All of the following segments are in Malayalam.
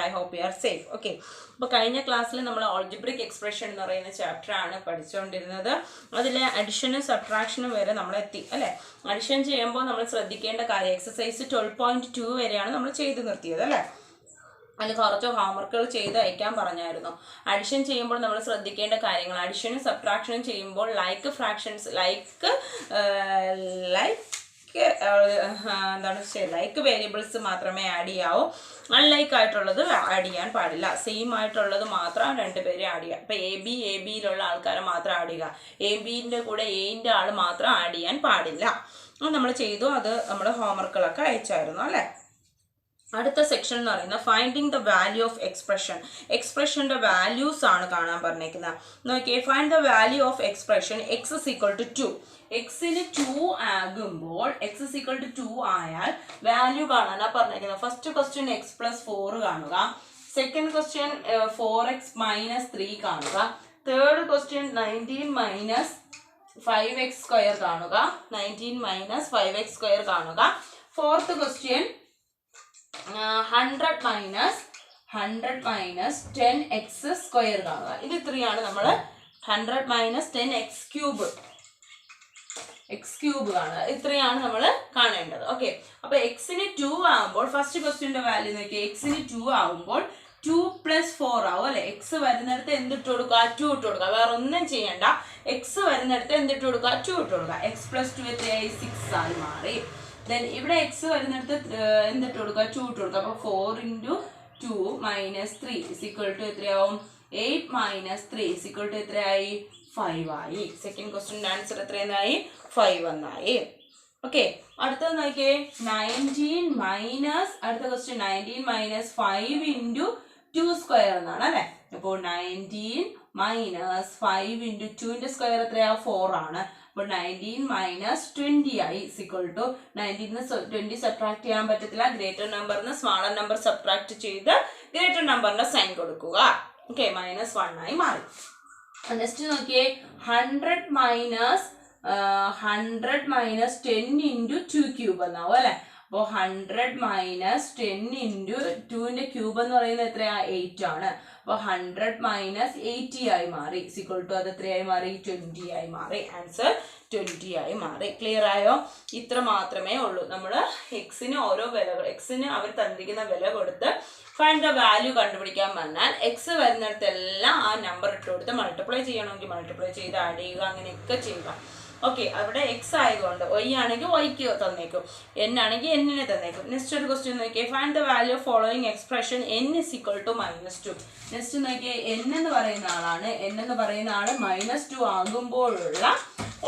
I hope you are safe. Okay. അപ്പോൾ കഴിഞ്ഞ ക്ലാസ്സിൽ നമ്മൾ algebraic expression എന്ന് പറയുന്ന ചാപ്റ്റർ ആണ് പഠിച്ചുകൊണ്ടിരുന്നത്. അതിലെ അഡിഷനും സബ്ട്രാക്ഷനും വരെ നമ്മൾ എത്തി അല്ലേ. അഡിഷൻ ചെയ്യുമ്പോൾ നമ്മൾ ശ്രദ്ധിക്കേണ്ട കാര്യം എക്സസൈസ് 12.2 വരെയാണ് നമ്മൾ ചെയ്തു നിർത്തിയത് അല്ലേ. അതിൽ കുറച്ച് ഹോംവർക്കുകൾ ചെയ്ത് അയക്കാൻ പറഞ്ഞായിരുന്നു. അഡിഷൻ ചെയ്യുമ്പോൾ നമ്മൾ ശ്രദ്ധിക്കേണ്ട കാര്യങ്ങൾ, അഡിഷനും സബ്ട്രാക്ഷനും ചെയ്യുമ്പോൾ ലൈക്ക് ഫ്രാക്ഷൻസ് ലൈക്ക് വേരിയബിൾസ് മാത്രമേ ആഡ് ചെയ്യാവൂ. അൺലൈക്ക് ആയിട്ടുള്ളത് ആഡ് ചെയ്യാൻ പാടില്ല. സെയിം ആയിട്ടുള്ളത് മാത്രം രണ്ടുപേരെ ആഡ് ചെയ്യുക. ഇപ്പം എ ബിയിലുള്ള ആൾക്കാരെ മാത്രം ആഡ് ചെയ്യുക. എ ബിൻ്റെ കൂടെ എയിൻ്റെ ആൾ മാത്രം ആഡ് ചെയ്യാൻ പാടില്ല. നമ്മൾ ചെയ്തു. അത് നമ്മൾ ഹോംവർക്കുകളൊക്കെ അയച്ചായിരുന്നു അല്ലേ. അടുത്ത സെക്ഷൻ എന്ന് പറയുന്നത് finding the value of expression. എക്സ്പ്രഷൻ്റെ വാല്യൂസ് ആണ് കാണാൻ പറഞ്ഞേക്കുന്നത്. നോക്കിയേ, find the value of expression X is equal to 2. എക്സിന് 2 ആകുമ്പോൾ എക്സ് ഇസ് ഈക്വൽ ടു 2 ആയാൽ വാല്യൂ കാണാനാണ് പറഞ്ഞേക്കുന്നത്. ഫസ്റ്റ് ക്വസ്റ്റ്യൻ എക്സ് പ്ലസ് 4 കാണുക. സെക്കൻഡ് ക്വസ്റ്റ്യൻ 4x മൈനസ് 3 കാണുക. Third question 19 minus 5x square കാണുക. 19 മൈനസ് 5x സ്ക്വയർ കാണുക. Fourth question 100 minus 10x square കാണുക. ഇത് ഇത്രയാണ് നമ്മൾ 100 മൈനസ് 10x ക്യൂബ് കാണുക. ഇത്രയാണ് നമ്മൾ കാണേണ്ടത്. ഓക്കെ, അപ്പൊ എക്സിന് 2 ആകുമ്പോൾ ഫസ്റ്റ് ക്വസ്റ്റ്യൻ്റെ വാല്യൂ നോക്കിയാൽ എക്സിന് 2 ആകുമ്പോൾ 2 + 4 ആവും അല്ലെ. എക്സ് വരുന്നിടത്ത് എന്തിട്ട് കൊടുക്കുക? 2 ഇട്ട് കൊടുക്കുക. വേറെ ഒന്നും ചെയ്യണ്ട. എക്സ് വരുന്നിടത്ത് എന്തിട്ട് കൊടുക്കുക? 2 ഇട്ട് കൊടുക്കുക. എക്സ് പ്ലസ് 2 എത്രയായി? 6 ആയി മാറി. ദെൻ ഇവിടെ എക്സ് വരുന്നിടത്ത് എന്തിട്ട് കൊടുക്കുക? 2 ഇട്ട് കൊടുക്കുക. അപ്പോൾ 4 × 2 - 3 = എത്രയാവും? 8 - 3 = എത്രയായി? 5 ആയി. സെക്കൻഡ് ക്വസ്റ്റ്യൻ്റെ ആൻസർ എത്രയായി? 5 എന്നായി. ഓക്കെ, അടുത്തത് നോക്കിയേ, 19 മൈനസ് അടുത്ത ക്വസ്റ്റ്യൻ 19 മൈനസ് 5 × 2 സ്ക്വയർ എന്നാണ് അല്ലെ. അപ്പോൾ 19 മൈനസ് 5 × 2ന്റെ സ്ക്വയർ എത്രയാ? 4 ആണ്. അപ്പോൾ 19 മൈനസ് 20 ആയി = 19 20 സബ്ട്രാക്ട് ചെയ്യാൻ പറ്റത്തില്ല. ഗ്രേറ്റർ നമ്പറിന് സ്മാളർ നമ്പർ സബ്ട്രാക്ട് ചെയ്ത് ഗ്രേറ്റർ നമ്പറിന്റെ സൈൻ കൊടുക്കുക. ഓക്കെ, -1 ആയി മാറി. നെക്സ്റ്റ് നോക്കിയേ, 100 മൈനസ് 10 × 2 ക്യൂബ് എന്നാവും അല്ലെ. അപ്പോൾ 100 മൈനസ് 10 × 2ന്റെ ക്യൂബ് എന്ന് പറയുന്നത് എത്രയാ? 8 ആണ്. അപ്പോൾ 100 മൈനസ് 80 ആയി മാറി = അത് എത്രയായി മാറി? 20 ആയി മാറി. ആൻസർ 20 ആയി മാറി. ക്ലിയർ ആയോ? ഇത്ര മാത്രമേ ഉള്ളൂ. നമ്മൾ എക്സിന് ഓരോ വിലകൾ, എക്സിന് അവർ തന്നിരിക്കുന്ന വില കൊടുത്ത് ഫൈൻഡ് ദ വാല്യൂ കണ്ടുപിടിക്കാൻ പറഞ്ഞാൽ എക്സ് വരുന്നിടത്തെല്ലാം ആ നമ്പർ ഇട്ട് കൊടുത്ത് മൾട്ടിപ്ലൈ ചെയ്യണമെങ്കിൽ മൾട്ടിപ്ലൈ ചെയ്ത് ആഡ് ചെയ്യുക, അങ്ങനെയൊക്കെ ചെയ്യുക. ഓക്കെ, അവിടെ എക്സ് ആയതുകൊണ്ട് വൈ ആണെങ്കിൽ വൈക്ക് തന്നേക്കും, എൻ ആണെങ്കിൽ എന്നിനെ തന്നേക്കും. നെക്സ്റ്റ് ഒരു ക്വസ്റ്റ്യൻ നോക്കിയേ, find the value of following expression n = -2. Next നോക്കിയേ, n എന്ന് പറയുന്ന ആളാണ്. n എന്ന് പറയുന്ന ആള് -2 ആകുമ്പോഴുള്ള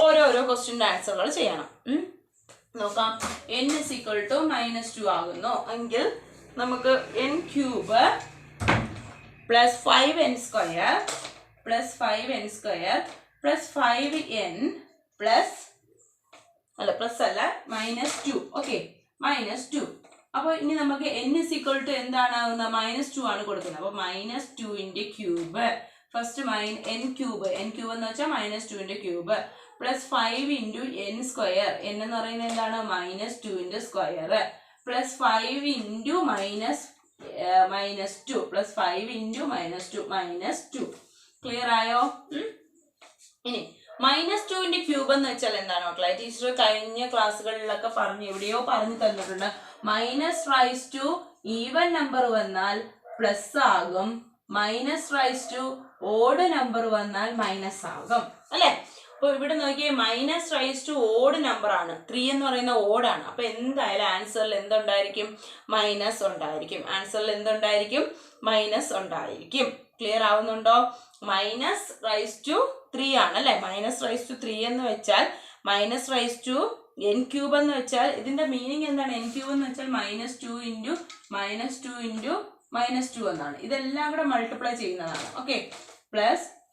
ഓരോരോ ക്വസ്റ്റ്യൻ്റെ ആൻസറുകൾ ചെയ്യണം. നോക്കാം, n = -2 ആകുന്നു എങ്കിൽ നമുക്ക് n³ + 5n² + 5n² + 5n -2. Okay, -2. അപ്പോൾ ഇനി നമുക്ക് n = എന്താണാവുന്ന? -2 ആണ് കൊടുക്കുന്നത്. അപ്പോൾ -2ന്റെ ക്യൂബ്, ഫസ്റ്റ് n³ എന്ന് വെച്ചാൽ -2ന്റെ ക്യൂബ് + 5 × n². n എന്ന് പറയുന്നത് എന്താണ്? -2ന്റെ സ്ക്വയർ + 5 × -2 + 5 × -2. ക്ലിയർ ആയോ? ഇനി -2ന്റെ ക്യൂബ് എന്ന് വെച്ചാൽ എന്താണ് മക്കളെ? ടീച്ചർ കഴിഞ്ഞ ക്ലാസ്സുകളിലൊക്കെ എവിടെയോ പറഞ്ഞു തന്നിട്ടുണ്ട്. -റൈസ് ടു ഈവൻ നമ്പർ വന്നാൽ പ്ലസ് ആകും, -റൈസ് ടു ഓഡ് നമ്പർ വന്നാൽ മൈനസ് ആകും അല്ലെ. അപ്പോൾ ഇവിടെ നോക്കിയേ, -റൈസ് ടു ഓഡ് നമ്പർ ആണ്. 3 എന്ന് പറയുന്ന ഓഡാണ്. അപ്പൊ എന്തായാലും ആൻസറിൽ എന്തുണ്ടായിരിക്കും? മൈനസ് ഉണ്ടായിരിക്കും. ആൻസറിൽ എന്തുണ്ടായിരിക്കും? മൈനസ് ഉണ്ടായിരിക്കും. ക്ലിയർ ആവുന്നുണ്ടോ? -3 ആണ് അല്ലെ. -3 എന്ന് വെച്ചാൽ -n³ എന്ന് വെച്ചാൽ ഇതിന്റെ മീനിങ് എന്താണ്? n³ എന്ന് വെച്ചാൽ -2 × -2 എന്നാണ്. ഇതെല്ലാം കൂടെ മൾട്ടിപ്ലൈ ചെയ്യുന്നതാണ്. ഓക്കെ, +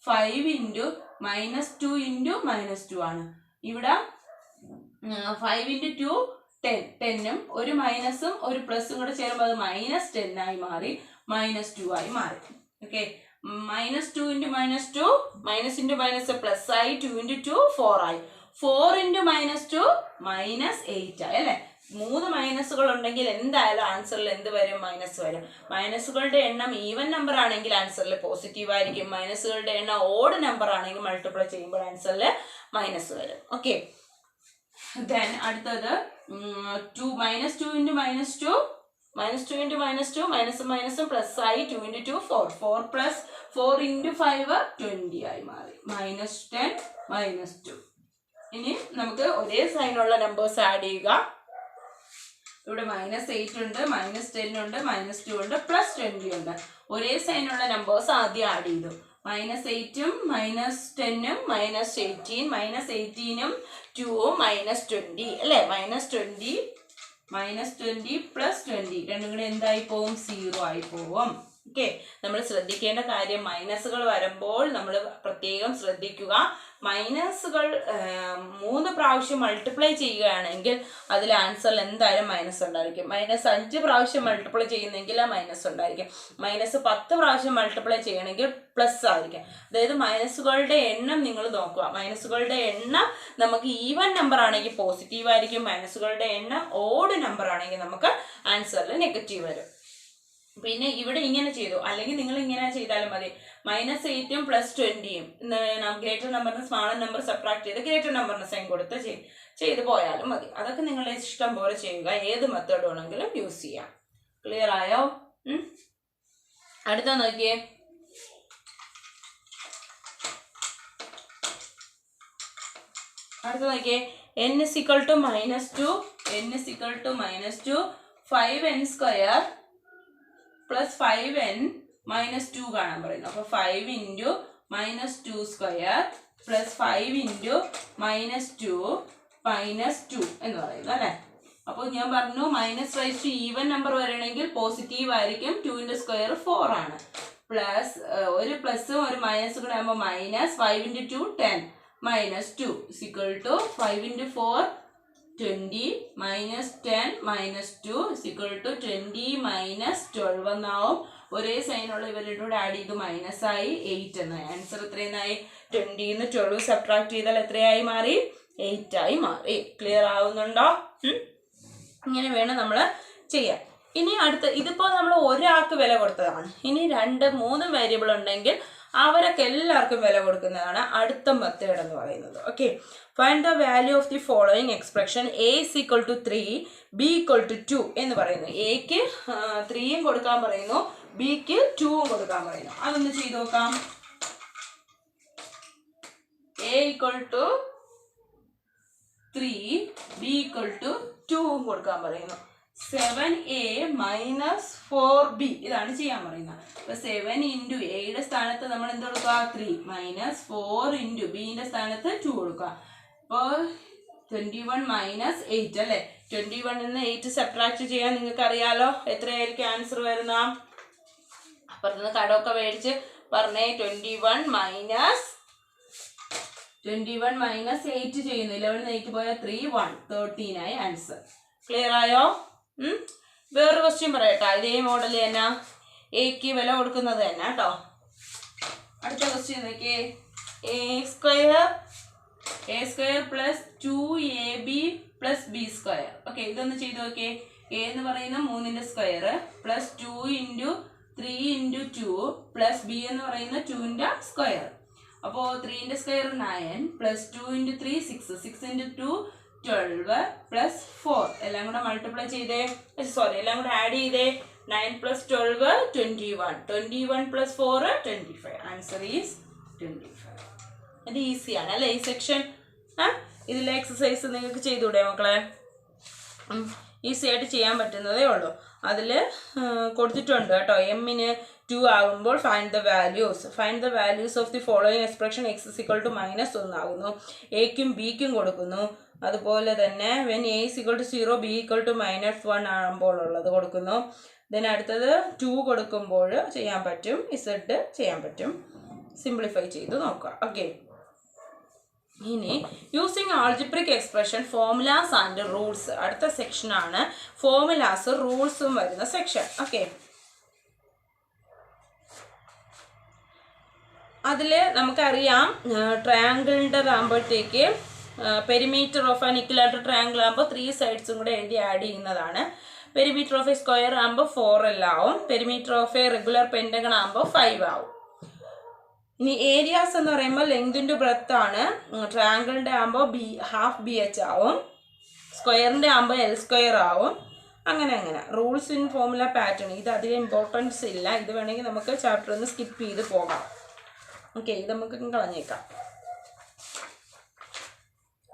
5 × -2 × -2 ആണ്. ഇവിടെ 5 × 2 10, 10ഉം ഒരു മൈനസും ഒരു പ്ലസും കൂടെ ചേരുമ്പോൾ അത് -10 ആയി മാറി, -2 ആയി മാറി. ഓക്കെ, -2 × -2 -+, +ആയി, 2 × 2 4 ആയി. 4 × -2 -8 ആയി അല്ലെ. മൂന്ന് മൈനസുകൾ ഉണ്ടെങ്കിൽ എന്തായാലും ആൻസറിൽ എന്ത് വരും? മൈനസ് വരും. മൈനസുകളുടെ എണ്ണം ഈവൻ നമ്പർ ആണെങ്കിൽ ആൻസറിൽ പോസിറ്റീവ് ആയിരിക്കും. മൈനസുകളുടെ എണ്ണം ഓഡ് നമ്പർ ആണെങ്കിൽ മൾട്ടിപ്ലൈ ചെയ്യുമ്പോൾ ആൻസറിൽ മൈനസ് വരും. ഓക്കെ, ദെൻ അടുത്തത് 2 -2 × -2 -2 × -2 മൈനസും മൈനസും പ്ലസ് ആയി 2 × 2 4 4 + 4 × 5 20 ആയി മാറി. -10 -2. ഇനി നമുക്ക് ഒരേ സൈനുള്ള നമ്പേഴ്സ് ആഡ് ചെയ്യുക. ഇവിടെ -8 ഉണ്ട്, -10 ഉണ്ട്, -2 ഉണ്ട്, +20 ഉണ്ട്. ഒരേ സൈനുള്ള നമ്പേഴ്സ് ആദ്യം ആഡ് ചെയ്തു. -8ഉം -10ഉം -18 -18ഉം 2ഉം -20 അല്ലേ? -20 +20 രണ്ടും കൂടെ എന്തായി പോവും? 0 ആയി പോവും. ഓക്കെ, നമ്മൾ ശ്രദ്ധിക്കേണ്ട കാര്യം മൈനസുകൾ വരുമ്പോൾ നമ്മൾ പ്രത്യേകം ശ്രദ്ധിക്കുക. മൈനസുകൾ 3 പ്രാവശ്യം മൾട്ടിപ്ലൈ ചെയ്യുകയാണെങ്കിൽ അതിൽ ആൻസറിൽ എന്തായാലും മൈനസ് ഉണ്ടായിരിക്കും. -5 പ്രാവശ്യം മൾട്ടിപ്ലൈ ചെയ്യുന്നെങ്കിൽ ആ മൈനസ് ഉണ്ടായിരിക്കും. -10 പ്രാവശ്യം മൾട്ടിപ്ലൈ ചെയ്യണമെങ്കിൽ പ്ലസ് ആയിരിക്കും. അതായത് മൈനസുകളുടെ എണ്ണം നിങ്ങൾ നോക്കുക. മൈനസുകളുടെ എണ്ണം നമുക്ക് ഈവൻ നമ്പർ ആണെങ്കിൽ പോസിറ്റീവ് ആയിരിക്കും. മൈനസുകളുടെ എണ്ണം ഓഡ് നമ്പർ ആണെങ്കിൽ നമുക്ക് ആൻസറിൽ നെഗറ്റീവ് വരും. പിന്നെ ഇവിടെ ഇങ്ങനെ ചെയ്തു, അല്ലെങ്കിൽ നിങ്ങൾ ഇങ്ങനെ ചെയ്താലും മതി. -8ഉം +20ഉം ഗ്രേറ്റർ നമ്പറിന് സ്മാളർ നമ്പർ സബ്ട്രാക്ട് ചെയ്ത് ഗ്രേറ്റർ നമ്പറിന് സൈൻ കൊടുത്ത് ചെയ്ത് പോയാലും മതി. അതൊക്കെ നിങ്ങളുടെ ഇഷ്ടം പോലെ ചെയ്യുക. ഏത് മെത്തേഡ് വേണമെങ്കിലും യൂസ് ചെയ്യാം. ക്ലിയർ ആയോ? അടുത്ത നോക്കിയേ, n = -2 n = -2 5n² + 5n - 2 കാണാൻ പറയുന്നു. അപ്പോൾ 5 × -2² + 5 × -2 എന്ന് പറയുന്നു അല്ലേ? അപ്പോൾ ഞാൻ പറഞ്ഞു -raised to ഈവൻ നമ്പർ വരണമെങ്കിൽ പോസിറ്റീവ് ആയിരിക്കും. 2ന്റെ സ്ക്വയർ 4 ആണ്. പ്ലസ് ഒരു പ്ലസും ഒരു മൈനസും കൂടെ ആകുമ്പോൾ -5 × 2 10 -2 = 5 × 4 20 -10 -2 = 20 - 12 എന്നാവും. ഒരേ സൈനുള്ള ഇവരുടെ കൂടെ ആഡ് ചെയ്ത് മൈനസായി 8 എന്നായി. ആൻസർ എത്രയെന്നായി? 20 ന്ന് 12 സബ്ട്രാക്ട് ചെയ്താൽ എത്രയായി മാറി? 8 ആയി മാറി. ക്ലിയർ ആവുന്നുണ്ടോ? ഇങ്ങനെ വേണം നമ്മൾ ചെയ്യാൻ. ഇനി അടുത്ത, ഇതിപ്പോൾ നമ്മൾ ഒരാൾക്ക് വില കൊടുത്തതാണ്. ഇനി 2, 3 വേരിയബിൾ ഉണ്ടെങ്കിൽ അവരൊക്കെ എല്ലാവർക്കും വില കൊടുക്കുന്നതാണ് അടുത്ത മെത്തേഡ് എന്ന് പറയുന്നത്. Okay, find the value of the following expression. a = 3 b = 2 എന്ന് പറയുന്നു. എക്ക് 3ഉം കൊടുക്കാൻ പറയുന്നു, ബിക്ക് 2ഉം കൊടുക്കാൻ പറയുന്നു. അതൊന്ന് ചെയ്ത് നോക്കാം. a = 3 b = 2ഉം കൊടുക്കാൻ പറയുന്നു. 7a - 4b ഇതാണ് ചെയ്യാൻ പറയുന്നത്. അപ്പോൾ 7 × എയുടെ സ്ഥാനത്ത് നമ്മൾ എന്ത് കൊടുക്കുക? 3 -4 × ബിന്റെ സ്ഥാനത്ത് 2 കൊടുക്കുക. അപ്പോൾ 21 - 8 അല്ലേ? 21 നിന്ന് 8 സബ്ട്രാക്ട് ചെയ്യാൻ നിങ്ങൾക്ക് അറിയാലോ. എത്രയായിരിക്കും ആൻസർ വരുന്ന? അപ്പുറത്തുനിന്ന് കടമൊക്കെ മേടിച്ച് പറഞ്ഞേ. 21 - 8 ചെയ്യുന്നു. 11 8 പോയാൽ 3 1 13 ആയി ആൻസർ. ക്ലിയർ ആയോ? വേറൊരു ക്വസ്റ്റ്യൻ പറയട്ടോ. ഇതേ മോഡൽ തന്നെ, എക്ക് വില കൊടുക്കുന്നത് തന്നെ കേട്ടോ. അടുത്ത ക്വസ്റ്റ്യൻ നോക്കിയേ. a² + 2ab + b². ഓക്കെ, ഇതൊന്ന് ചെയ്ത് നോക്കിയേ. a എന്ന് പറയുന്ന 3ന്റെ സ്ക്വയർ പ്ലസ് 2 × 3 × 2 പ്ലസ് b എന്ന് പറയുന്ന 2ന്റെ സ്ക്വയർ. അപ്പോൾ 3ന്റെ സ്ക്വയർ 9 പ്ലസ് 2 × 3 6 6 × 2 12 പ്ലസ് 4 എല്ലാം കൂടെ മൾട്ടിപ്ലൈ ചെയ്തേ, എല്ലാം കൂടെ ആഡ് ചെയ്തേ. 9 + 12 21 21 + 4 25. Answer is 25. ഇത് ഈസിയാണ് അല്ലേ ഈ സെക്ഷൻ? ഇതിലെ എക്സസൈസ് നിങ്ങൾക്ക് ചെയ്തുകൂടെ മക്കളെ? ഈസി ആയിട്ട് ചെയ്യാൻ പറ്റുന്നതേ ഉള്ളൂ. അതിൽ കൊടുത്തിട്ടുണ്ട് കേട്ടോ. എമ്മിന് 2 ആകുമ്പോൾ find the values of the following expression. x = -1 ആകുന്നു. എക്കും ബിക്കും കൊടുക്കുന്നു. അതുപോലെ തന്നെ വെൻ a = 0 b = -1 ആകുമ്പോൾ ഉള്ളത് കൊടുക്കുന്നു. ദെൻ അടുത്തത് 2 കൊടുക്കുമ്പോൾ ചെയ്യാൻ പറ്റും, z ചെയ്യാൻ പറ്റും. സിംപ്ലിഫൈ ചെയ്ത് നോക്കുക. ഓക്കെ, ഇനി using algebraic expression formulas and rules. അടുത്ത സെക്ഷനാണ് ഫോർമുലാസ് റൂൾസും വരുന്ന സെക്ഷൻ. ഓക്കെ, അതിൽ നമുക്കറിയാം ട്രയാങ്കിളിൻ്റെ ആകുമ്പോഴത്തേക്ക് perimeter of an equilateral triangle ആകുമ്പോൾ 3 സൈഡ്സും കൂടെ എഴുതി ആഡ് ചെയ്യുന്നതാണ്. പെരിമീറ്റർ ഓഫ് എ സ്ക്വയർ ആകുമ്പോൾ 4L ആവും. Perimeter of A regular pentagon ആകുമ്പോൾ 5 ആവും. ഇനി ഏരിയാസ് എന്ന് പറയുമ്പോൾ ലെങ്ത് ഇൻറ്റു ബ്രെത്ത് ആണ്. ട്രയാങ്കിളിൻ്റെ ആകുമ്പോൾ ½ BH ആവും. സ്ക്വയറിൻ്റെ ആകുമ്പോൾ L² ആവും. അങ്ങനെ റൂൾസ് ഇൻ ഫോർമുല പാറ്റേൺ ഇത് അധികം ഇമ്പോർട്ടൻസ് ഇല്ല. ഇത് വേണമെങ്കിൽ നമുക്ക് ചാപ്റ്റർ ഒന്ന് സ്കിപ്പ് ചെയ്ത് പോകാം. ഓക്കെ, ഇത് നമുക്ക് കളഞ്ഞേക്കാം.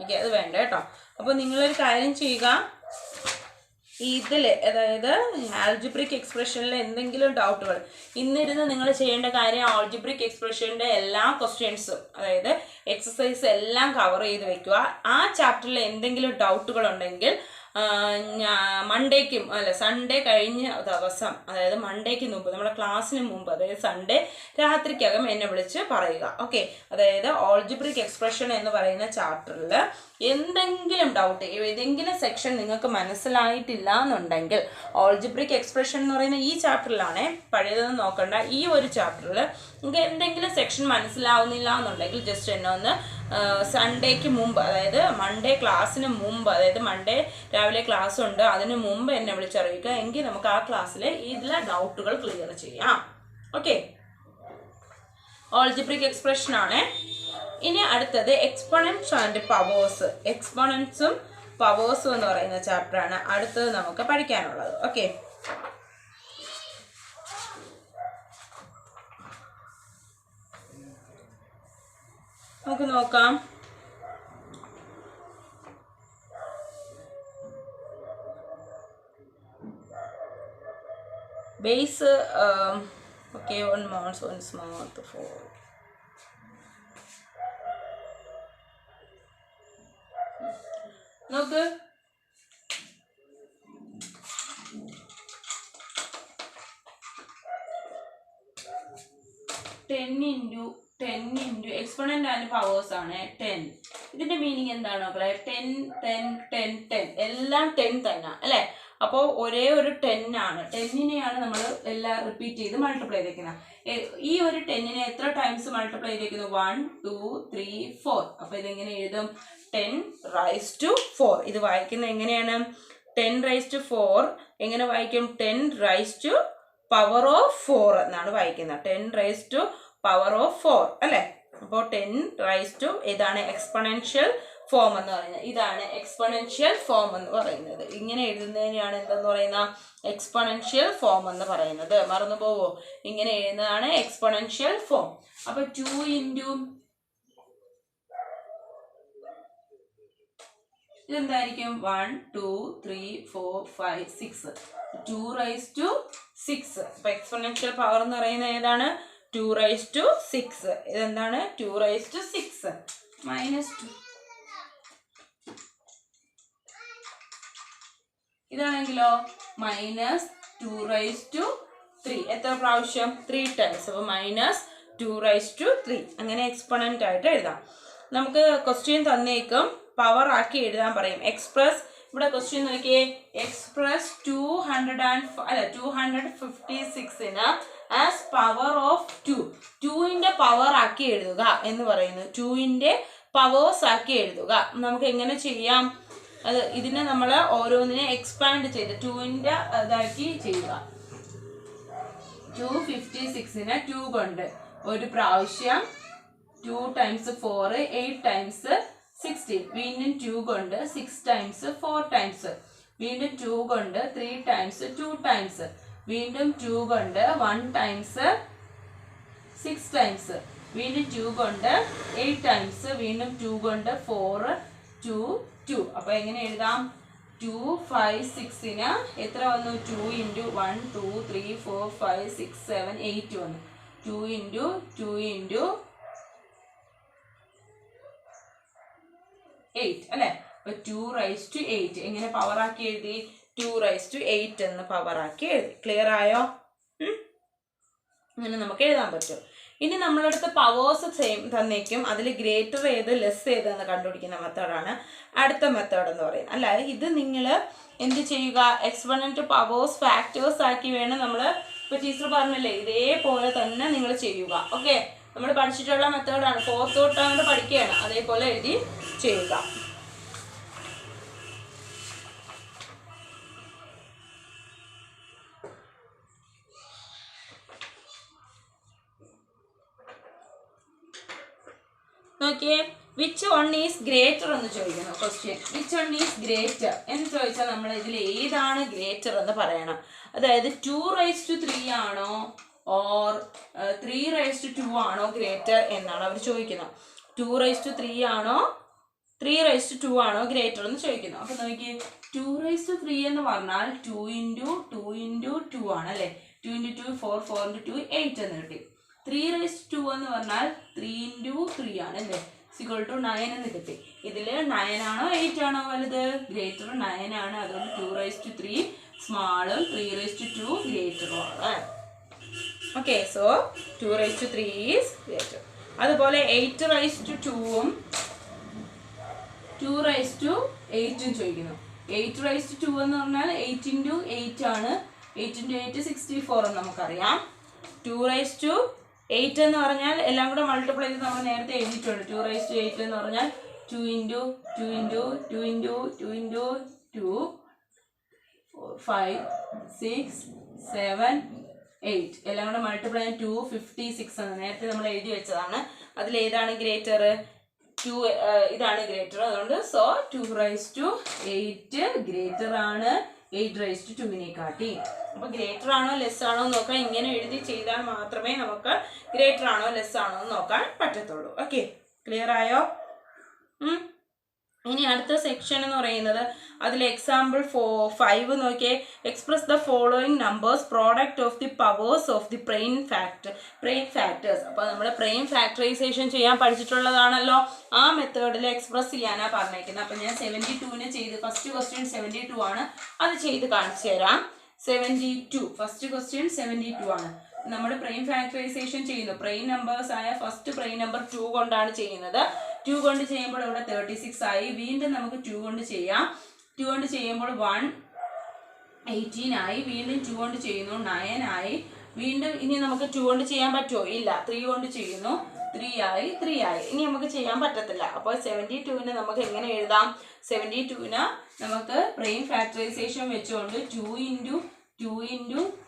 ഓക്കെ, അത് വേണ്ട കേട്ടോ. അപ്പോൾ നിങ്ങളൊരു കാര്യം ചെയ്യുക, ഇതിൽ അതായത് ആൾജിബ്രിക് എക്സ്പ്രഷനിൽ എന്തെങ്കിലും ഡൗട്ടുകൾ ഇന്നിരുന്ന് നിങ്ങൾ ചെയ്യേണ്ട കാര്യം ആൾജിബ്രിക് എക്സ്പ്രഷൻ്റെ എല്ലാ ക്വസ്റ്റ്യൻസും അതായത് എക്സസൈസ് എല്ലാം കവർ ചെയ്ത് വെക്കുക. ആ ചാപ്റ്ററിൽ എന്തെങ്കിലും ഡൗട്ടുകൾ ഉണ്ടെങ്കിൽ മൺഡേക്കും സൺഡേ കഴിഞ്ഞ ദിവസം അതായത് മൺഡേക്ക് മുമ്പ് നമ്മുടെ ക്ലാസ്സിന് മുമ്പ് അതായത് സൺഡേ രാത്രിക്കകം എന്നെ വിളിച്ച് പറയുക. ഓക്കെ, അതായത് ആൾജിബ്രിക് എക്സ്പ്രഷൻ എന്ന് പറയുന്ന ചാപ്റ്ററിൽ എന്തെങ്കിലും ഡൗട്ട് ഏതെങ്കിലും സെക്ഷൻ നിങ്ങൾക്ക് മനസ്സിലായിട്ടില്ല എന്നുണ്ടെങ്കിൽ ആൾജിബ്രിക് എക്സ്പ്രഷൻ എന്ന് പറയുന്ന ഈ ചാപ്റ്ററിലാണേ, പഴയതൊന്നും നോക്കണ്ട. ഈ ഒരു ചാപ്റ്ററിൽ നിങ്ങൾക്ക് എന്തെങ്കിലും സെക്ഷൻ മനസ്സിലാവുന്നില്ല എന്നുണ്ടെങ്കിൽ ജസ്റ്റ് എന്നെ ഒന്ന് സൺഡേക്ക് മുമ്പ് അതായത് മൺഡേ ക്ലാസ്സിന് മുമ്പ് അതായത് മൺഡേ രാവിലെ ക്ലാസ് ഉണ്ട് അതിന് മുമ്പ് എന്നെ വിളിച്ചറിയിക്കുക. എങ്കിൽ നമുക്ക് ആ ക്ലാസ്സിൽ ഇതിലെ ഡൗട്ടുകൾ ക്ലിയർ ചെയ്യാം. ഓക്കെ, ആൾജിബ്രിക് എക്സ്പ്രഷൻ ആണ്. ഇനി അടുത്തത് എക്സ്പോണൻസ് ആൻഡ് പവേഴ്സ്. എക്സ്പോണൻസും പവേഴ്സും എന്ന് പറയുന്ന ചാപ്റ്ററാണ് അടുത്തത് നമുക്ക് പഠിക്കാനുള്ളത്. ഓക്കെ, നമുക്ക് നോക്കാം. Base okay 1 Mons 1 സ്മോത്ത് 4. നോക്ക്, എക്സ്പോണന്റ് ആൻഡ് പവേഴ്സ് ആണ് 10. ഇതിന്റെ മീനിങ് എന്താണ് മക്കളെ? 10 10 10 10 എല്ലാം 10 തന്നെ അല്ലേ? അപ്പോൾ ഒരേ ഒരു 10 ആണ്. 10നെയാണ് നമ്മൾ എല്ലാം റിപ്പീറ്റ് ചെയ്ത് മൾട്ടിപ്ലൈ ചെയ്തേക്കുന്നത്. ഈ ഒരു 10നെ എത്ര ടൈംസ് മൾട്ടിപ്ലൈ ചെയ്തേക്കുന്നു? 1 2 3 4. അപ്പോൾ ഇതെങ്ങനെ എഴുതും? 10⁻⁴. ഇത് വായിക്കുന്നത് എങ്ങനെയാണ്? 10⁻⁴. എങ്ങനെ വായിക്കും? 10⁻⁴ എന്നാണ് വായിക്കുന്നത്. 10⁻⁴ അല്ലേ? അപ്പോൾ 10 ഇതാണ് എക്സ്പൊണൻഷ്യൽ ഫോം എന്ന് പറയുന്നത്. ഇതാണ് എക്സ്പൊണൻഷ്യൽ ഫോം എന്ന് പറയുന്നത്. ഇങ്ങനെ എഴുതുന്നതിനാണ് എന്തെന്ന് പറയുന്ന എക്സ്പൊണൻഷ്യൽ ഫോം എന്ന് പറയുന്നത്. മറന്നു പോവോ? ഇങ്ങനെ എഴുതുന്നതാണ് എക്സ്പൊണൻഷ്യൽ ഫോം. അപ്പൊ 2 ഇൻറ്റു ഇതെന്തായിരിക്കും? 1 2 3 4 5 6. 2⁻6. അപ്പൊ എക്സ്പൊണൻഷ്യൽ പവർ എന്ന് പറയുന്നത് ഏതാണ്? 2⁻6. ഇതെന്താണ്? 2⁻6 -2. ഇതാണെങ്കിലോ -2⁻3. എത്ര പ്രാവശ്യം? 3 ടൈംസ്. അപ്പോൾ -2⁻3. അങ്ങനെ എക്സ്പൊണന്റ് ആയിട്ട് എഴുതാം. നമുക്ക് ക്വസ്റ്റ്യൻ തന്നേക്കും, പവർ ആക്കി എഴുതാൻ പറയും. എക്സ്പ്രസ് ഇവിടെ ക്വസ്റ്റ്യൻ നോക്കിയേ, എക്സ്പ്രസ് 256ന് ആസ് പവർ ഓഫ് 2. 2ന്റെ പവർ ആക്കി എഴുതുക എന്ന് പറയുന്നു. 2ന്റെ പവേഴ്സ് ആക്കി എഴുതുക. നമുക്ക് എങ്ങനെ ചെയ്യാം? ഇതിനെ നമ്മൾ ഓരോന്നിനെ എക്സ്പാൻഡ് ചെയ്ത് 2ന്റെ ഇതാക്കി ചെയ്യുക. 256നെ 2 കൊണ്ട് ഒരു പ്രാവശ്യം, 2 ടൈംസ് 4 8 ടൈംസ് 16. വീണ്ടും 2 കൊണ്ട് 6 ടൈംസ് 4 ടൈംസ്. വീണ്ടും 2 കൊണ്ട് 3 ടൈംസ് 2 ടൈംസ്. വീണ്ടും 2 കൊണ്ട് 1 ടൈംസ് 6 ടൈംസ്. വീണ്ടും 2 കൊണ്ട് 8 ടൈംസ്. വീണ്ടും 2 കൊണ്ട് 4 2 2. അപ്പോൾ എങ്ങനെ എഴുതാം? 256ന് എത്ര വന്നു? 2 ഇൻറ്റു 1 2 3 4 5 6 7 8 വന്നു. 2 ഇൻറ്റു 2 ഇൻറ്റു 8 അല്ലേ? അപ്പൊ 2⁻8 എങ്ങനെ പവർ ആക്കി എഴുതി? 2⁻8 എന്ന് പവർ ആക്കി എഴുതി. ക്ലിയർ ആയോ? അങ്ങനെ നമുക്ക് എഴുതാൻ പറ്റും. ഇനി നമ്മളടുത്ത് പവേഴ്സ് സെയിം തന്നേക്കും. അതിൽ ഗ്രേറ്റർ ഏത് ലെസ് ഏതെന്ന് കണ്ടുപിടിക്കുന്ന മെത്തേഡാണ് അടുത്ത മെത്തേഡ് എന്ന് പറയുന്നത്. അല്ല, ഇത് നിങ്ങൾ എന്ത് ചെയ്യുക? എക്സ്പൊണന്റ് പവേഴ്സ് ഫാക്ടേഴ്സ് ആക്കി വേണം നമ്മൾ. ഇപ്പോൾ ടീച്ചർ പറഞ്ഞല്ലേ, ഇതേപോലെ തന്നെ നിങ്ങൾ ചെയ്യുക. ഓക്കെ, നമ്മൾ പഠിച്ചിട്ടുള്ള മെത്തേഡാണ്. 4th തൊട്ടാണ് പഠിക്കുകയാണ്. അതേപോലെ എഴുതി ചെയ്യുക. നോക്കിയേ, വിച്ച് വൺ ഈസ് ഗ്രേറ്റർ എന്ന് ചോദിക്കുന്നു question. Which one is greater എന്ന് ചോദിച്ചാൽ നമ്മൾ ഇതിൽ ഏതാണ് ഗ്രേറ്റർ എന്ന് പറയണം. അതായത് 2⁻³ ആണോ ഓർ 3⁻² ആണോ ഗ്രേറ്റർ എന്നാണ് അവർ ചോദിക്കുന്നത്. 2⁻³ ആണോ 3⁻² ആണോ ഗ്രേറ്റർ എന്ന് ചോദിക്കുന്നു. അപ്പൊ നോക്കിയേ, 2⁻³ എന്ന് പറഞ്ഞാൽ 2 × 2 × 2 ആണ് അല്ലേ. 2 × 2 4, 4 × 2 8 എന്ന് കിട്ടി. 3⁻² എന്ന് പറഞ്ഞാൽ 3 × 3 ആണ് അല്ലേ, = 9 എന്ന് കിട്ടി. ഇതില് 9 ആണോ 8 ആണോ വലുത്? ഗ്രേറ്റർ 9 ആണ്. അതുകൊണ്ട് 2⁻³ സ്മാളും 3⁻² ഗ്രേറ്ററും ആണ്. Okay, so 2⁻³ is greater. അതുപോലെ 8⁻²ഉം 2⁻8ഉം ചോദിക്കുന്നു. 8⁻² എന്ന് പറഞ്ഞാൽ 8 × 8 ആണ്. 8 × 8 64 എന്ന് നമുക്കറിയാം. 2⁻8 എന്ന് പറഞ്ഞാൽ എല്ലാം കൂടെ മൾട്ടിപ്ലൈ ചെയ്ത് നമ്മൾ നേരത്തെ എഴുതിയിട്ടുണ്ട്. 2⁻8 എന്ന് പറഞ്ഞാൽ 2 × 2 × 2 × 2 × 2 4 5 6 7 8 എല്ലാം കൂടെ മൾട്ടിപ്ലൈ 256 ആണ്. നേരത്തെ നമ്മൾ എഴുതി വെച്ചതാണ്. അതിലേതാണ് ഗ്രേറ്റർ? 2 ഇതാണ് ഗ്രേറ്റർ. അതുകൊണ്ട് സോ 2⁻8 ഗ്രേറ്റർ ആണ് 8⁻²നെ കാട്ടി. അപ്പൊ ഗ്രേറ്റർ ആണോ ലെസ് ആണോ നോക്കാൻ ഇങ്ങനെ എഴുതി ചെയ്താൽ മാത്രമേ നമുക്ക് ഗ്രേറ്റർ ആണോ ലെസ് ആണോ എന്ന് നോക്കാൻ പറ്റത്തുള്ളൂ. ഓക്കെ, ക്ലിയർ ആയോ? ഇനി അടുത്ത സെക്ഷൻ എന്ന് പറയുന്നത് അതിൽ എക്സാമ്പിൾ 5 നോക്കിയേ. Express the following numbers product of the powers of the prime factors. അപ്പോൾ നമ്മൾ പ്രൈം ഫാക്ടറൈസേഷൻ ചെയ്യാൻ പഠിച്ചിട്ടുള്ളതാണല്ലോ. ആ മെത്തേഡിൽ എക്സ്പ്രസ് ചെയ്യാനാണ് പറഞ്ഞേക്കുന്നത്. അപ്പം ഞാൻ 72നെ ചെയ്ത്, ഫസ്റ്റ് ക്വസ്റ്റ്യൻ 72 ആണ്, അത് ചെയ്ത് കാണിച്ചു തരാം. 72 ഫസ്റ്റ് ക്വസ്റ്റ്യൻ 72 ആണ്. നമ്മൾ പ്രൈം ഫാക്ടറൈസേഷൻ ചെയ്യുന്നു. പ്രൈം നമ്പേഴ്സ് ആയ ഫസ്റ്റ് പ്രൈം നമ്പർ 2 കൊണ്ടാണ് ചെയ്യുന്നത്. 2 കൊണ്ട് ചെയ്യുമ്പോൾ ഇവിടെ 36 ആയി. വീണ്ടും നമുക്ക് 2 കൊണ്ട് ചെയ്യാം. 2 കൊണ്ട് ചെയ്യുമ്പോൾ 118 ആയി. വീണ്ടും 2 കൊണ്ട് ചെയ്യുന്നു 9 ആയി. വീണ്ടും ഇനി നമുക്ക് 2 കൊണ്ട് ചെയ്യാൻ പറ്റുമോ? ഇല്ല. 3 കൊണ്ട് ചെയ്യുന്നു 3 ആയി. 3 ആയി. ഇനി നമുക്ക് ചെയ്യാൻ പറ്റത്തില്ല. അപ്പോൾ 72നെ നമുക്ക് എങ്ങനെ എഴുതാം? 72നെ നമുക്ക് പ്രൈം ഫാക്ടറൈസേഷൻ വെച്ചുകൊണ്ട് 2 × 2 ×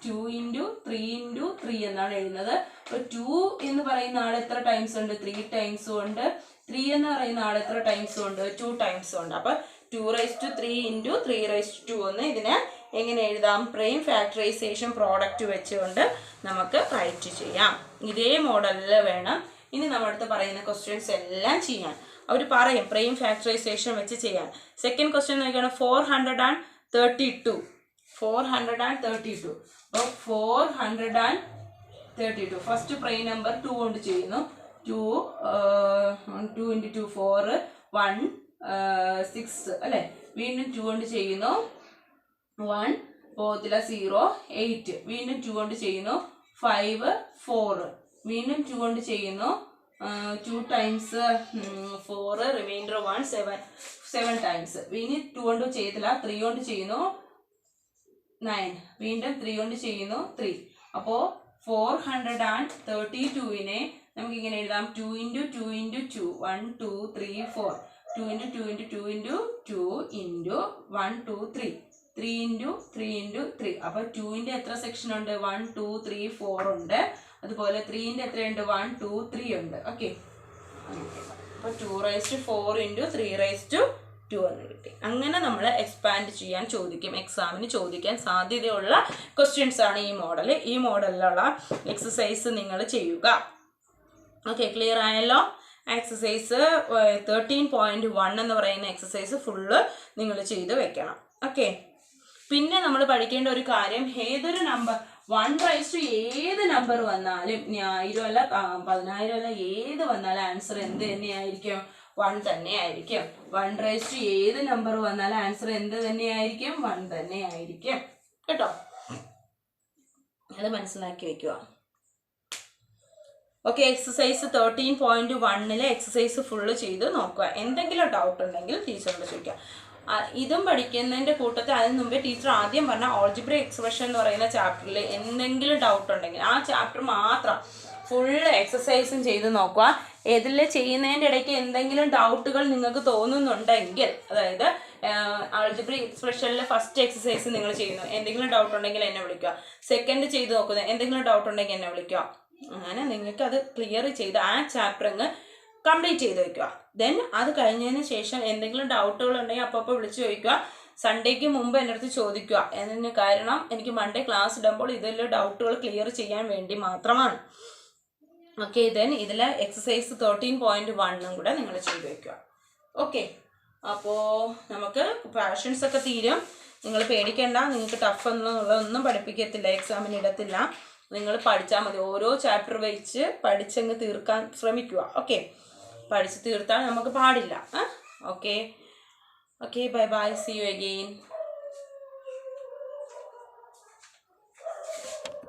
2 × 3 × 3 എന്നാണ് എഴുതുന്നത്. അപ്പോൾ 2 എന്ന് പറയുന്ന ആൾ എത്ര ടൈംസ് ഉണ്ട്? 3 ടൈംസും ഉണ്ട്. 3 എന്ന് പറയുന്ന ആൾ എത്ര ടൈംസും ഉണ്ട്? 2 ടൈംസും ഉണ്ട്. അപ്പോൾ 2⁻3 × 3⁻2 എന്ന് ഇതിനെ എങ്ങനെ എഴുതാം? പ്രൈം ഫാക്ടറൈസേഷൻ പ്രോഡക്റ്റ് വെച്ചുകൊണ്ട് നമുക്ക് റൈറ്റ് ചെയ്യാം. ഇതേ മോഡലിൽ വേണം ഇനി നമ്മളടുത്ത് പറയുന്ന ക്വസ്റ്റ്യൻസ് എല്ലാം ചെയ്യാൻ. അവർ പറയും പ്രൈം ഫാക്ടറൈസേഷൻ വെച്ച് ചെയ്യാൻ. സെക്കൻഡ് ക്വസ്റ്റ്യൻ നോക്കിയാണ് 432. 432. അപ്പോൾ 432 ഫസ്റ്റ് പ്രൈം നമ്പർ 2 കൊണ്ട് ചെയ്യുന്നു. 2 × 2 4 1 6 അല്ലേ. വീണ്ടും 2 കൊണ്ട് ചെയ്യുന്നു 1 പോകത്തില്ല 0 8. വീണ്ടും 2 കൊണ്ട് ചെയ്യുന്നു 5 4. വീണ്ടും 2 കൊണ്ട് ചെയ്യുന്നു 2 ടൈംസ് 4 റിമൈൻഡർ 1 7 ടൈംസ്. വീണ്ടും 2 കൊണ്ട് ചെയ്തില്ല 3 കൊണ്ട് ചെയ്യുന്നു 9. വീണ്ടും 3 കൊണ്ട് ചെയ്യുന്നു 3. അപ്പോൾ 432നെ നമുക്ക് ഇങ്ങനെ എഴുതാം. 2 × 2 × 2 1 2 3 4. 2 × 2 × 2 × 2 × 1 2 3. 3 × 3 × 3. അപ്പോൾ 2ന്റെ എത്ര സെക്ഷൻ ഉണ്ട്? 1 2 3 4 ഉണ്ട്. അതുപോലെ 3ന്റെ എത്രയുണ്ട്? 1 2 3 ഉണ്ട്. ഓക്കെ, അപ്പോൾ 2⁻4 × 3⁻2 എന്ന് കിട്ടി. അങ്ങനെ നമ്മൾ എക്സ്പാൻഡ് ചെയ്യാൻ ചോദിക്കും. എക്സാമിന് ചോദിക്കാൻ സാധ്യതയുള്ള ക്വസ്റ്റ്യൻസ് ആണ് ഈ മോഡൽ. ഈ മോഡലിലുള്ള എക്സസൈസ് നിങ്ങൾ ചെയ്യുക. ഓക്കെ, ക്ലിയർ ആയല്ലോ? എക്സസൈസ് 13.1 എന്ന് പറയുന്ന എക്സസൈസ് ഫുള്ള് നിങ്ങൾ ചെയ്ത് വെക്കണം. ഓക്കെ, പിന്നെ നമ്മൾ പഠിക്കേണ്ട ഒരു കാര്യം, ഏതൊരു നമ്പർ 1 ഏത് നമ്പർ വന്നാലും, 1000 അല്ല 10000 അല്ല, ഏത് വന്നാലും ആൻസർ എന്ത് തന്നെയായിരിക്കും? 1 തന്നെയായിരിക്കും. 1 ഏത് നമ്പർ വന്നാലും ആൻസർ എന്ത് തന്നെയായിരിക്കും? 1 തന്നെയായിരിക്കും. കേട്ടോ, അത് മനസ്സിലാക്കി വെക്കുക. ഓക്കെ, എക്സസൈസ് 13.1 എക്സസൈസ് ഫുള്ള് ചെയ്ത് നോക്കുക. എന്തെങ്കിലും ഡൗട്ട് ഉണ്ടെങ്കിൽ ടീച്ചറോട് ചോദിക്കുക. ഇതും പഠിക്കുന്നതിൻ്റെ കൂട്ടത്തിൽ അതിന് മുമ്പേ ടീച്ചർ ആദ്യം പറഞ്ഞ ഓൾജിബ്ര എക്സ്പ്രഷൻ എന്ന് പറയുന്ന ചാപ്റ്ററിൽ എന്തെങ്കിലും ഡൗട്ട് ഉണ്ടെങ്കിൽ ആ ചാപ്റ്റർ മാത്രം ഫുൾ എക്സസൈസും ചെയ്ത് നോക്കുക. ഇതിൽ ചെയ്യുന്നതിൻ്റെ ഇടയ്ക്ക് എന്തെങ്കിലും ഡൗട്ടുകൾ നിങ്ങൾക്ക് തോന്നുന്നുണ്ടെങ്കിൽ, അതായത് ആൾജിബ്രിക് എക്സ്പ്രഷനിൽ ഫസ്റ്റ് എക്സസൈസ് നിങ്ങൾ ചെയ്യുന്നു, എന്തെങ്കിലും ഡൗട്ട് ഉണ്ടെങ്കിൽ എന്നെ വിളിക്കുക. സെക്കൻഡ് ചെയ്ത് നോക്കുന്നത്, എന്തെങ്കിലും ഡൗട്ട് ഉണ്ടെങ്കിൽ എന്നെ വിളിക്കുക. അങ്ങനെ നിങ്ങൾക്ക് അത് ക്ലിയർ ചെയ്ത് ആ ചാപ്റ്റർ അങ്ങ് കംപ്ലീറ്റ് ചെയ്ത് വയ്ക്കുക. ദെൻ അത് കഴിഞ്ഞതിന് ശേഷം എന്തെങ്കിലും ഡൗട്ടുകൾ ഉണ്ടെങ്കിൽ അപ്പോൾ വിളിച്ച് ചോദിക്കുക. സൺഡേക്ക് മുമ്പ് എൻ്റെ അടുത്ത് ചോദിക്കുക. എന്നതിന് കാരണം എനിക്ക് മൺഡേ ക്ലാസ് ഇടുമ്പോൾ ഇതിൽ ഡൗട്ടുകൾ ക്ലിയർ ചെയ്യാൻ വേണ്ടി മാത്രമാണ്. ഓക്കെ, ദെൻ ഇതിൽ എക്സസൈസ് 13.1 കൂടെ നിങ്ങൾ ചെയ്ത് വയ്ക്കുക. ഓക്കെ, അപ്പോൾ നമുക്ക് പാഷൻസ് ഒക്കെ തീരും. നിങ്ങൾ പേടിക്കേണ്ട, നിങ്ങൾക്ക് ടഫ് എന്നുള്ളതൊന്നും പഠിപ്പിക്കത്തില്ല, എക്സാമിന് ഇടത്തില്ല. നിങ്ങൾ പഠിച്ചാൽ മതി. ഓരോ ചാപ്റ്റർ വെച്ച് പഠിച്ചങ്ങ് തീർക്കാൻ ശ്രമിക്കുക. ഓക്കെ, പഠിച്ച് തീർത്താൽ നമുക്ക് പാടില്ല. Okay, bye bye, see you again.